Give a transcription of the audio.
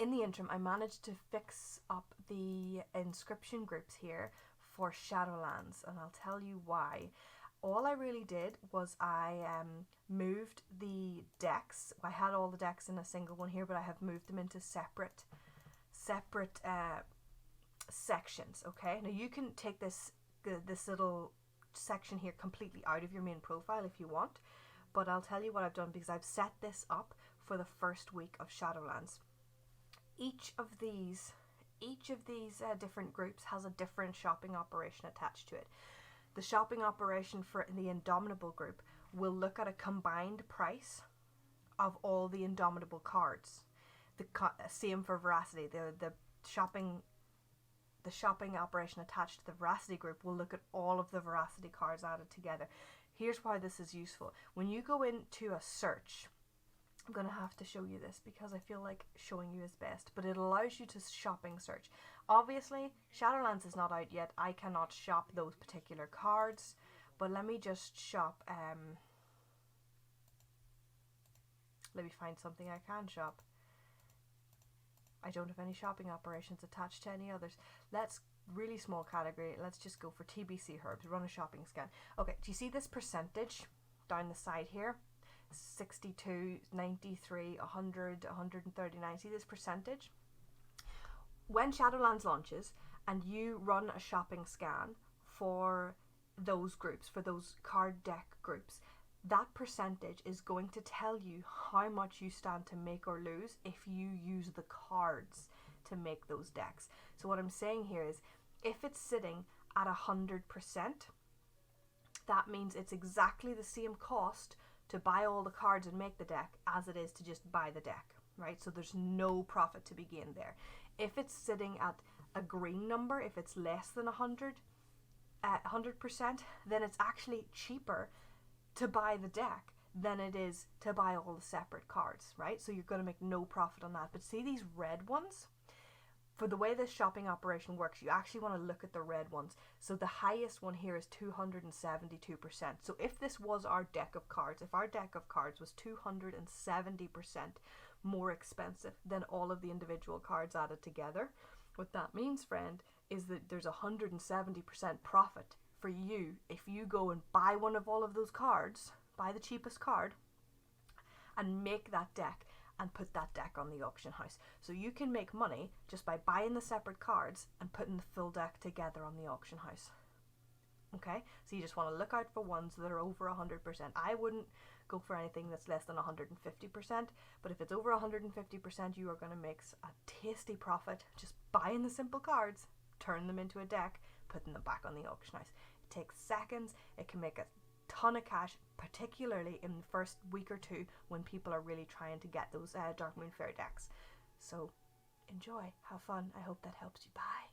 in the interim, I managed to fix up the inscription groups here for Shadowlands, and I'll tell you why. All I really did was I moved the decks. I had all the decks in a single one here, but I have moved them into separate sections. Okay, now you can take this little section here completely out of your main profile if you want, but I'll tell you what I've done, because I've set this up for the first week of Shadowlands. Each of these different groups has a different shopping operation attached to it. The shopping operation for the Indomitable group will look at a combined price of all the Indomitable cards. The same for Veracity. The shopping operation attached to the Veracity group will look at all of the Veracity cards added together. Here's why this is useful. When you go into a search, I'm going to have to show you this because I feel like showing you is best, but it allows you to shopping search. Obviously, Shadowlands is not out yet. I cannot shop those particular cards, but let me just shop. Let me find something I can shop. I don't have any shopping operations attached to any others. Let's really small category. Let's just go for TBC herbs. Run a shopping scan. Okay, do you see this percentage down the side here? 62, 93, 100, 139. See this percentage? When Shadowlands launches and you run a shopping scan for those groups, for those card deck groups, that percentage is going to tell you how much you stand to make or lose if you use the cards to make those decks. So what I'm saying here is, if it's sitting at 100%, that means it's exactly the same cost to buy all the cards and make the deck as it is to just buy the deck, right? So there's no profit to be gained there. If it's sitting at a green number, if it's less than 100%, then it's actually cheaper to buy the deck than it is to buy all the separate cards, right? So you're going to make no profit on that. But see these red ones? For the way this shopping operation works, you actually want to look at the red ones. So the highest one here is 272%. So if this was our deck of cards, if our deck of cards was 270% more expensive than all of the individual cards added together, what that means, friend, is that there's 170% profit for you if you go and buy one of all of those cards, buy the cheapest card, and make that deck and put that deck on the auction house. So you can make money just by buying the separate cards and putting the full deck together on the auction house. Okay, so you just want to look out for ones that are over 100%. I wouldn't go for anything that's less than 150%, but if it's over 150%, you are going to make a tasty profit just buying the simple cards, turn them into a deck, putting them back on the auction house. It takes seconds. It can make a ton of cash, particularly in the first week or two when people are really trying to get those Dark Moon Fair decks. So enjoy, have fun. I hope that helps you. Bye.